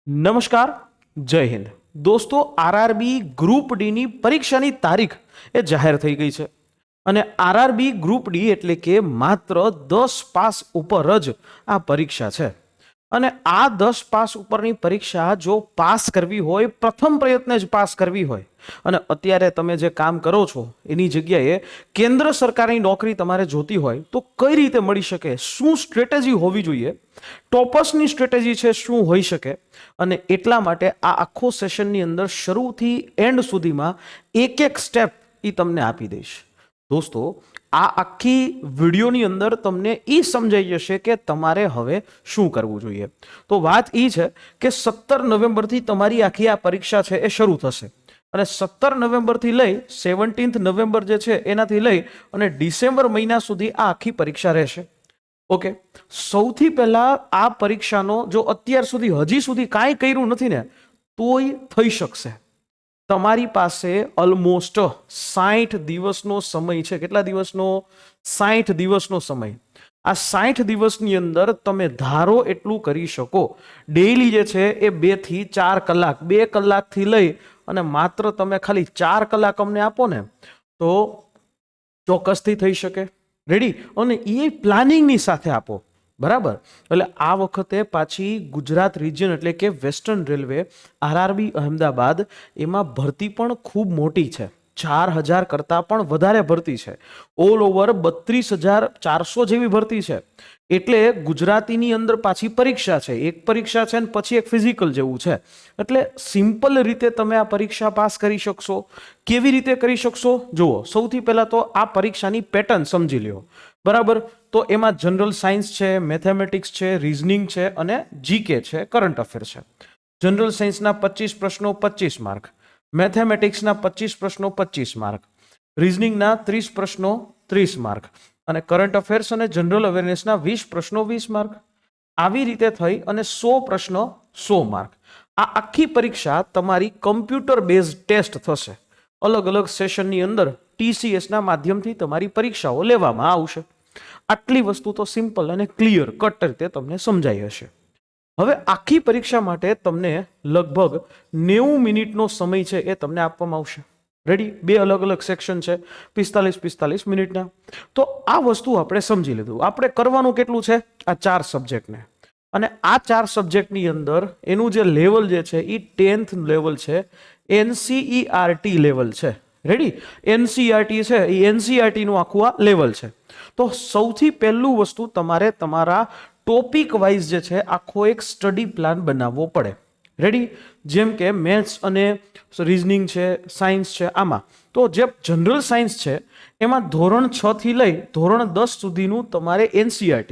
નમસ્કાર, જય હિન્દ. દોસ્તો, આરઆરબી ગ્રુપ ડીની પરીક્ષાની તારીખ એ જાહેર થઈ ગઈ છે. અને આરઆરબી ગ્રુપ ડી એટલે કે માત્ર 10 પાસ ઉપર જ આ પરીક્ષા છે. અને આ 10 પાસ ઉપરની પરીક્ષા જો પાસ કરવી હોય, પ્રથમ પ્રયત્ને જ પાસ કરવી હોય, અને અત્યારે તમે જે કામ કરો છો એની જગ્યાએ કેન્દ્ર સરકારની નોકરી તમારે જોતી હોય તો કઈ રીતે મળી શકે, શું સ્ટ્રેટેજી હોવી જોઈએ, ટોપર્સની સ્ટ્રેટેજી છે શું હોઈ શકે. અને એટલા માટે આ આખો સેશનની અંદર શરૂથી એન્ડ સુધીમાં એક એક સ્ટેપ એ તમને આપી દઈશ. દોસ્તો, આ આખી વિડીયોની અંદર તમને એ સમજાઈ જશે કે તમારે હવે શું કરવું જોઈએ. તો વાત એ છે કે 17 નવેમ્બરથી તમારી આખી આ પરીક્ષા છે એ શરૂ થશે. અને 17 નવેમ્બરથી લઈ 17 નવેમ્બર જે છે એનાથી લઈ અને ડિસેમ્બર મહિના સુધી આ આખી પરીક્ષા રહેશે. ઓકે, સૌથી પહેલા આ પરીક્ષાનો જો અત્યાર સુધી હજી સુધી કાંઈ કર્યું નથી ને તોય થઈ શકશે. તમારી પાસે ઓલમોસ્ટ 60 દિવસનો સમય છે. કેટલા દિવસનો? 60 દિવસનો સમય. આ 60 દિવસની અંદર તમે ધારો એટલું કરી શકો. ડેઈલી જે છે એ 2 થી 4 કલાક, 2 કલાકથી લઈ અને માત્ર તમે ખાલી 4 કલાક અમને આપો ને તો ચોક્કસથી થઈ શકે. રેડી? અને એ પ્લાનિંગની સાથે આપો. બરાબર? એટલે આ વખતે પાછી ગુજરાત રિજિયન એટલે કે વેસ્ટર્ન રેલવે આરઆરબી અહેમદાબાદ એમાં ભરતી પણ ખૂબ મોટી છે. 4000 કરતાં પણ વધારે ભરતી છે. ઓલ ઓવર 32,400 જેવી ભરતી છે. એટલે ગુજરાતીની અંદર પાછી પરીક્ષા છે. એક પરીક્ષા છે ને પછી એક ફિઝિકલ જેવું છે. એટલે સિમ્પલ રીતે તમે આ પરીક્ષા પાસ કરી શકશો. કેવી રીતે કરી શકશો? જુઓ, સૌથી પહેલાં તો આ પરીક્ષાની પેટર્ન સમજી લ્યો. બરાબર? તો એમાં જનરલ સાયન્સ છે, મેથેમેટિક્સ છે, રીઝનિંગ છે અને જીકે છે, કરંટ અફેર છે. જનરલ સાયન્સના 25 પ્રશ્નો 25 માર્ક, મેથેમેટિક્સના 25 પ્રશ્નો 25 માર્ક, રીઝનિંગના 30 પ્રશ્નો 30 માર્ક અને કરંટ અફેર્સ અને જનરલ અવેરનેસના 20 પ્રશ્નો 20 માર્ક. આવી રીતે થઈ અને 100 પ્રશ્નો 100 માર્ક. આ આખી પરીક્ષા તમારી કમ્પ્યુટર બેઝ ટેસ્ટ થશે. અલગ અલગ સેશનની અંદર TCSના માધ્યમથી તમારી પરીક્ષાઓ લેવામાં આવશે. આટલી વસ્તુ તો સિમ્પલ અને ક્લિયર કટ રીતે તમને સમજાઈ હશે. હવે આખી પરીક્ષા માટે તમને લગભગ 90 મિનિટનો સમય છે એ તમને આપવામાં આવશે. રેડી? 2 અલગ અલગ સેક્શન છે, 45 મિનિટના. તો આ વસ્તુ આપણે સમજી લીધું. આપણે કરવાનું કેટલું છે? આ 4 સબ્જેક્ટને. અને આ 4 સબ્જેક્ટની અંદર એનું જે લેવલ જે છે એ 10th લેવલ છે, NCERT લેવલ છે. રેડી? NCERT છે એ NCERT નું આખું આ લેવલ છે. તો સૌથી પહેલું વસ્તુ તમારે તમારા ટોપિક વાઇઝ જે છે આખો એક સ્ટડી પ્લાન બનાવવો પડે. રેડી? જેમ કે મેથ્સ અને રીઝનિંગ છે, સાયન્સ છે, આમાં તો જે જનરલ સાયન્સ છે એમાં ધોરણ 6 થી લઈ ધોરણ 10 સુધીનું તમારે NCERT,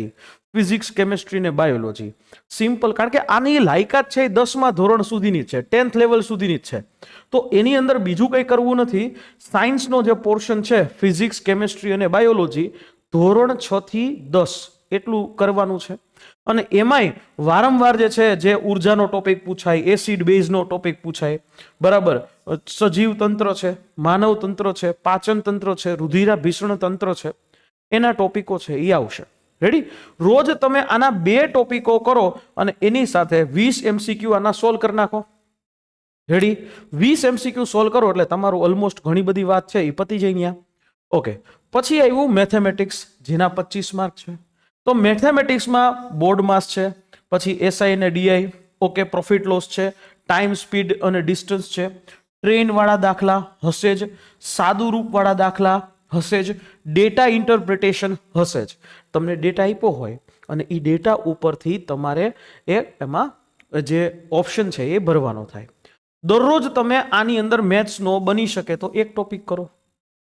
ફિઝિક્સ, કેમેસ્ટ્રી ને બાયોલોજી. સિમ્પલ, કારણ કે આની લાયકાત છે એ 10મા ધોરણ સુધીની છે, 10th લેવલ સુધીની જ છે. તો એની અંદર બીજું કંઈ કરવું નથી. સાયન્સનો જે પોર્શન છે ફિઝિક્સ, કેમેસ્ટ્રી અને બાયોલોજી ધોરણ 6 થી 10 એટલું કરવાનું છે. અને એમાંય વારંવાર જે છે જે ઉર્જાનો ટોપિક પૂછાય, એસિડ બેઝનો ટોપિક પૂછાય, બરાબર, સજીવ તંત્ર છે, માનવ તંત્ર છે, પાચન તંત્ર છે, રુધિરાભિસરણ તંત્ર છે, એના ટોપિકો છે એ આવશે. રેડી? રોજ તમે આના 2 ટોપિકો કરો અને એની સાથે 20 MCQ આના સોલ્વ કરી નાખો. રેડી? 20 MCQ સોલ્વ કરો એટલે તમારું ઓલમોસ્ટ ઘણી બધી વાત છે એ પતી જાય અહીંયા. ઓકે, પછી આવ્યું મેથેમેટિક્સ, જેના 25 માર્ક છે. તો મેથેમેટિક્સમાં બોર્ડ માસ છે, પછી SI અને DI, ઓકે, પ્રોફિટ લોસ છે, ટાઈમ, સ્પીડ અને ડિસ્ટન્સ છે, ટ્રેન વાળા દાખલા હશે જ, સાદું રૂપ વાળા દાખલા હશે જ, ડેટા ઇન્ટરપ્રિટેશન હશે જ. તમને ડેટા આપ્યો હોય અને એ ડેટા ઉપરથી તમારે એમાં જે ઓપ્શન છે એ ભરવાનો થાય. દરરોજ તમે આની અંદર મેથ્સનો બની શકે તો એક ટોપિક કરો,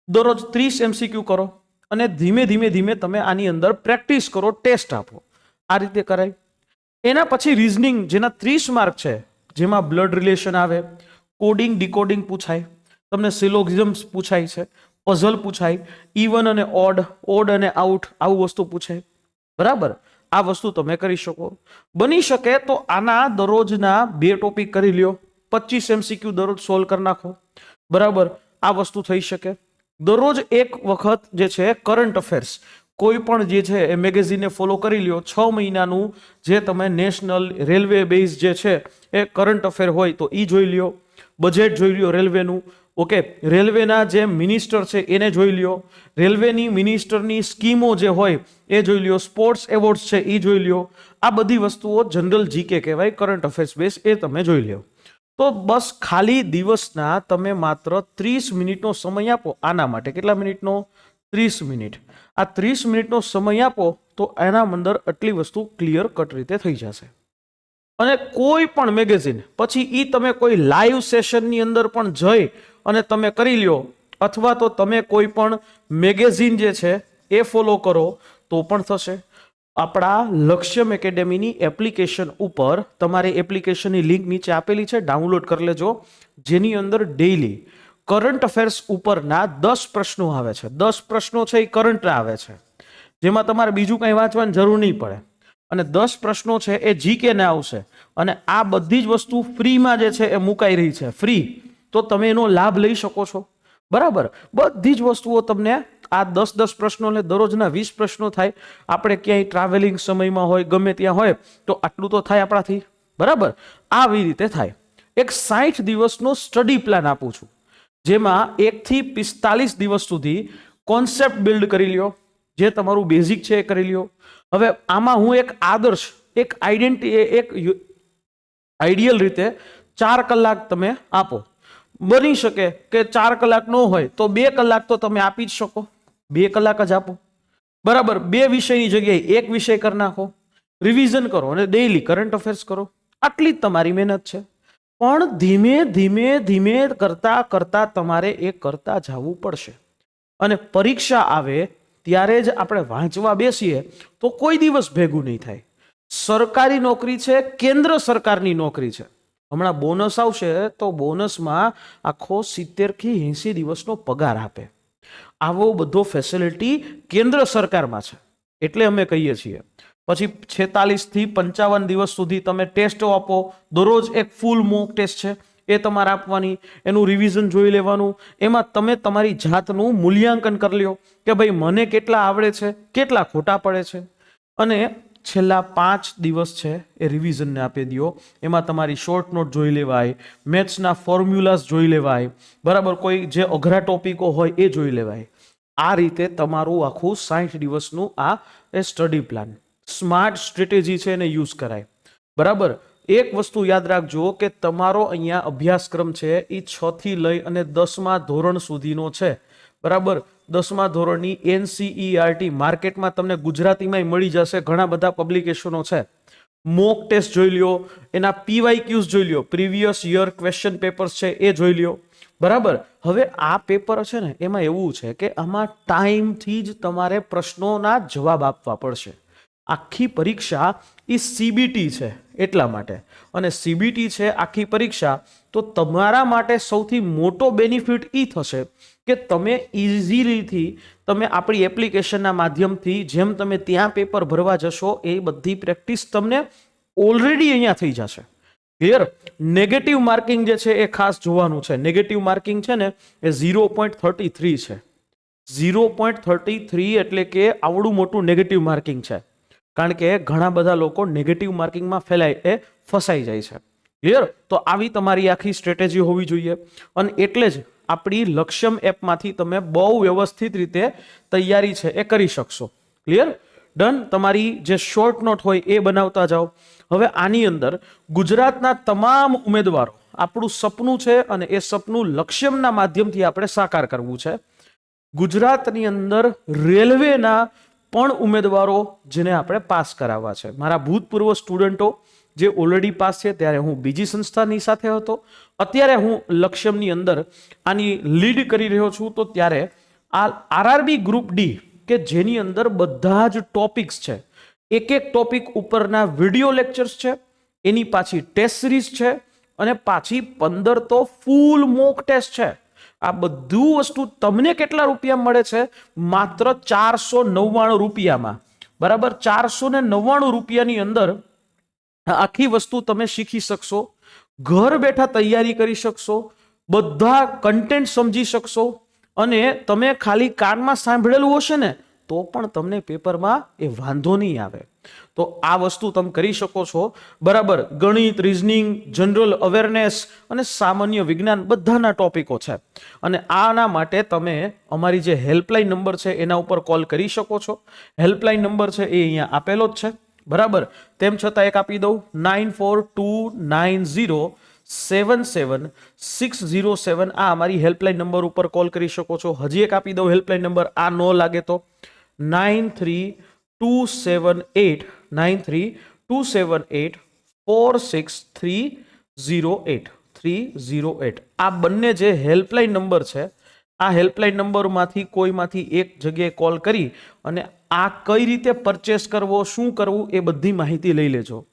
દરરોજ 30 MCQ કરો અને ધીમે ધીમે તમે આની અંદર પ્રેક્ટિસ કરો, ટેસ્ટ આપો. આ રીતે કરાય. એના પછી રીઝનિંગ, જેના 30 માર્ક છે, જેમાં બ્લડ રિલેશન આવે, કોડિંગ ડીકોડિંગ પૂછાય, તમને સિલોગિઝમ્સ પૂછાય છે, પઝલ પૂછાય, ઇવન અને ઓડ, ઓડ અને આઉટ, આવું વસ્તુ પૂછાય. બરાબર? આ વસ્તુ તમે કરી શકો. બની શકે તો આના દરરોજના 2 ટોપિક કરી લ્યો, 25 MCQ દરરોજ સોલ્વ કરી નાખો. બરાબર? આ વસ્તુ થઈ શકે. દરરોજ એક વખત જે છે કરંટ અફેર્સ, કોઈ પણ જે છે એ મેગેઝિનને ફોલો કરી લ્યો. 6 મહિનાનું જે તમે નેશનલ રેલવે બેઝ જે છે એ કરંટ અફેર હોય તો એ જોઈ લ્યો. બજેટ જોઈ લ્યો રેલવેનું. ઓકે, રેલવેના જે મિનિસ્ટર છે એને જોઈ લ્યો. રેલવેની મિનિસ્ટરની સ્કીમો જે હોય એ જોઈ લ્યો. સ્પોર્ટ્સ એવોર્ડ્સ છે એ જોઈ લ્યો. આ બધી વસ્તુઓ જનરલ જીકે કહેવાય, કરંટ અફેર્સ બેઝ, એ તમે જોઈ લ્યો. તો બસ ખાલી દિવસના તમે માત્ર 30 મિનિટનો સમય આપો આના માટે. કેટલા મિનિટનો? 30 મિનિટ. આ 30 મિનિટનો સમય આપો તો એના અંદર આટલી વસ્તુ ક્લિયર કટ રીતે થઈ જશે. અને કોઈ પણ મેગેઝિન પછી ઈ તમે કોઈ લાઈવ સેશનની અંદર પણ જઈ અને તમે કરી લ્યો, અથવા તો તમે કોઈ પણ મેગેઝિન જે છે એ ફોલો કરો તો પણ થશે. આપણા લક્ષ્યમ એકેડેમીની એપ્લિકેશન ઉપર તમારે એપ્લિકેશનની લિંક નીચે આપેલી છે, ડાઉનલોડ કરી લેજો, જેની અંદર ડેઈલી કરંટ અફેર્સ ઉપરના 10 પ્રશ્નો આવે છે. 10 પ્રશ્નો છે એ કરંટ આવે છે, જેમાં તમારે બીજું કંઈ વાંચવાની જરૂર નહીં પડે. અને 10 પ્રશ્નો છે એ જીકે ને આવશે. અને આ બધી જ વસ્તુ ફ્રીમાં જે છે એ મુકાઈ રહી છે, ફ્રી. તો તમે એનો લાભ લઈ શકો છો. બરાબર, બધી જ વસ્તુઓ તમને આ 10 પ્રશ્નો ને દરરોજના 20 પ્રશ્નો થાય. આપણે ક્યાંય ટ્રાવેલિંગ સમયમાં હોય, ગમે ત્યાં હોય તો આટલું તો થાય આપણાથી. બરાબર, આવી રીતે થાય. એક 60 દિવસનો સ્ટડી પ્લાન આપું છું, જેમાં 1 થી 45 દિવસ સુધી કોન્સેપ્ટ બિલ્ડ કરી લ્યો. જે તમારું બેઝિક છે એ કરી લ્યો. હવે આમાં હું એક આદર્શ, એક આઈડિયલ રીતે 4 કલાક તમે આપો. બની શકે કે 4 કલાક ન હોય તો 2 કલાક તો તમે આપી જ શકો. 2 કલાક જ આપો. બરાબર, 2 વિષયની જગ્યાએ 1 વિષય કરી નાખો. રિવિઝન કરો અને ડેઈલી કરંટ અફેર્સ કરો. આટલી જ તમારી મહેનત છે. પણ ધીમે ધીમે ધીમે કરતા કરતા તમારે એ કરતા જવું પડશે. અને પરીક્ષા આવે ત્યારે જ આપણે વાંચવા બેસીએ તો કોઈ દિવસ ભેગું નહીં થાય. સરકારી નોકરી છે, કેન્દ્ર સરકારની નોકરી છે. હમણાં બોનસ આવશે તો બોનસમાં આખો 70 થી 80 દિવસનો પગાર આપે. આવો બધો ફેસિલિટી કેન્દ્ર સરકારમાં છે. એટલે અમે કહીએ છીએ પછી 46 થી 55 દિવસ સુધી તમે ટેસ્ટ આપો. દરરોજ એક ફૂલ મોક ટેસ્ટ છે એ તમારે આપવાની. એનું રિવિઝન જોઈ લેવાનું. એમાં તમે તમારી જાતનું મૂલ્યાંકન કરી લ્યો કે ભાઈ મને કેટલા આવડે છે, કેટલા ખોટા પડે છે. અને છેલ્લા 5 દિવસ છે એ રિવિઝનને આપી દો. એમાં તમારી શોર્ટ નોટ જોઈ લેવાય, મેથ્સના ફોર્મ્યુલાસ જોઈ લેવાય, બરાબર, કોઈ જે અઘરા ટોપિકો હોય એ જોઈ લેવાય. આ રીતે તમારું આખું 60 દિવસનું આ એ સ્ટડી પ્લાન, સ્માર્ટ સ્ટ્રેટેજી છે એને યુઝ કરાય. બરાબર, એક વસ્તુ યાદ રાખજો કે તમારો અહીંયા અભ્યાસક્રમ છે એ 6 થી લઈ અને 10મા ધોરણ સુધીનો છે. બરાબર, 10મા ધોરણની NCERT માર્કેટમાં તમને ગુજરાતીમાં મળી જશે. ઘણા બધા પબ્લિકેશનો છે. મોક ટેસ્ટ જોઈ લ્યો, એના PYQs જોઈ લ્યો, પ્રીવિયસ યર ક્વેશ્ચન પેપર્સ છે એ જોઈ લ્યો. બરાબર, હવે આ પેપર છે ને એમાં એવું છે કે આમાં ટાઈમથી જ તમારે પ્રશ્નોના જવાબ આપવા પડશે. આખી પરીક્ષા એ CBT છે એટલા માટે. અને CBT છે આખી પરીક્ષા, તો તમારા માટે સૌથી મોટો બેનિફિટ એ થશે કે તમે ઇઝીલીથી તમે આપણી એપ્લિકેશનના માધ્યમથી જેમ તમે ત્યાં પેપર ભરવા જશો એ બધી પ્રેક્ટિસ તમને ઓલરેડી અહીંયા થઈ જશે. ક્લિયર? નેગેટિવ માર્કિંગ જે છે એ ખાસ જોવાનું છે. નેગેટિવ માર્કિંગ છે ને એ 0.33 છે. 0.33 એટલે કે આવડું મોટું નેગેટિવ માર્કિંગ છે. કારણ કે ઘણા બધા લોકો નેગેટિવ માર્કિંગમાં ફસાઈ જાય છે. ક્લિયર? તો આવી તમારી આખી સ્ટ્રેટેજી હોવી જોઈએ. અને એટલે જ આપણી લક્ષ્યમ એપમાંથી તમે બહુ વ્યવસ્થિત રીતે તૈયારી છે એ કરી શકશો. ક્લિયર? ડન. તમારી જે શોર્ટ નોટ હોય એ બનાવતા જાઓ. હવે આની અંદર ગુજરાતના તમામ ઉમેદવારો, આપણું સપનું છે અને એ સપનું લક્ષ્યમના માધ્યમથી આપણે સાકાર કરવું છે. ગુજરાતની અંદર રેલવેના પણ ઉમેદવારો જેને આપણે પાસ કરાવવા છે. મારા ભૂતપૂર્વ સ્ટુડન્ટો જે ઓલરેડી પાસ છે, ત્યારે હું બીજી સંસ્થાની સાથે હતો, અત્યારે હું લક્ષ્યમની અંદર આની લીડ કરી રહ્યો છું. તો ત્યારે આ RRB ગ્રુપ D કે જેની અંદર બધા જ ટોપિક્સ છે, એક એક ટોપિક ઉપરના વિડિયો લેક્ચર્સ છે, એની પાછી ટેસ્ટ સિરીઝ છે અને પાછી 15 તો ફૂલ મોક ટેસ્ટ છે. આ બધું વસ્તુ તમને કેટલા રૂપિયા મળે છે? માત્ર 499 રૂપિયામાં. બરાબર, 499 રૂપિયાની અંદર આખી વસ્તુ તમે શીખી શકશો. ઘર બેઠા તૈયારી કરી શકશો, બધા કન્ટેન્ટ સમજી શકશો. અને તમે ખાલી કાનમાં સાંભળેલું હશે ને તો પણ તમને પેપરમાં એ વાંધો નહીં આવે. તો આ વસ્તુ તમે કરી શકો છો. બરાબર, ગણિત, રીઝનિંગ, જનરલ અવેરનેસ અને સામાન્ય વિજ્ઞાન બધાના ટોપિકો છે. અને આના માટે તમે અમારી જે હેલ્પલાઇન નંબર છે એના ઉપર કોલ કરી શકો છો. હેલ્પલાઇન નંબર છે એ અહીંયા આપેલો જ છે. બરાબર, તેમ છતાં એક આપી દઉં, 9429077607. આ અમારી હેલ્પલાઇન નંબર ઉપર કોલ કરી શકો છો. હજી એક આપી દઉં હેલ્પલાઇન નંબર, આ ન લાગે તો 93278308 આ બંને જે હેલ્પલાઇન નંબર છે, આ હેલ્પલાઇન નંબરમાંથી કોઈમાંથી એક જગ્યાએ કોલ કરી અને આ કઈ રીતે પરચેસ કરવો, શું કરવું, એ બધી માહિતી લઈ લેજો.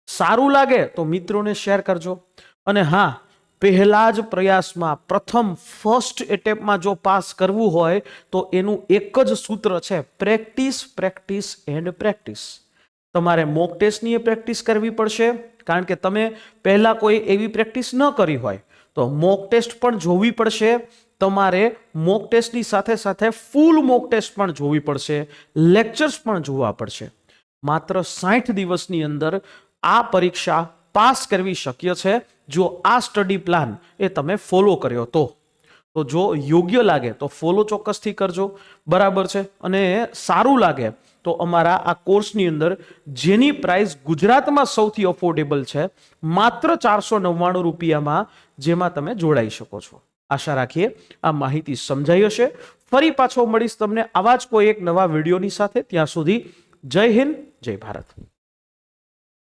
સારું લાગે તો મિત્રોને શેર કરજો. અને હા, પહેલા જ પ્રયાસમાં પ્રથમ ફર્સ્ટ એટેમ્પમાં જો પાસ કરવું હોય તો એનું એક જ સૂત્ર છે, પ્રેક્ટિસ, પ્રેક્ટિસ એન્ડ પ્રેક્ટિસ. તમારે મોક ટેસ્ટની પ્રેક્ટિસ કરવી પડશે, કારણ કે તમે પહેલા કોઈ એવી પ્રેક્ટિસ ન કરી હોય. તો મોક ટેસ્ટ પણ જોવી પડશે. તમારે મોક ટેસ્ટની સાથે સાથે ફૂલ મોક ટેસ્ટ પણ જોવી પડશે, લેક્ચર્સ પણ જોવા પડશે. માત્ર 60 દિવસની અંદર આ પરીક્ષા પાસ કરવી શક્ય છે, જો આ સ્ટડી પ્લાન એ તમે ફોલો કર્યો તો. તો જો યોગ્ય લાગે તો ફોલો ચોક્કસથી કરજો. બરાબર છે. અને સારું લાગે તો અમારા આ કોર્સની અંદર જેની પ્રાઇસ ગુજરાતમાં સૌથી અફોર્ડેબલ છે, માત્ર 499 રૂપિયામાં, જેમાં તમે જોડાઈ શકો છો. આશા રાખીએ આ માહિતી સમજાઈ હશે. ફરી પાછો મળીશ તમને આવા જ કોઈ એક નવા વિડીયોની સાથે. ત્યાં સુધી જય હિન્દ, જય ભારત.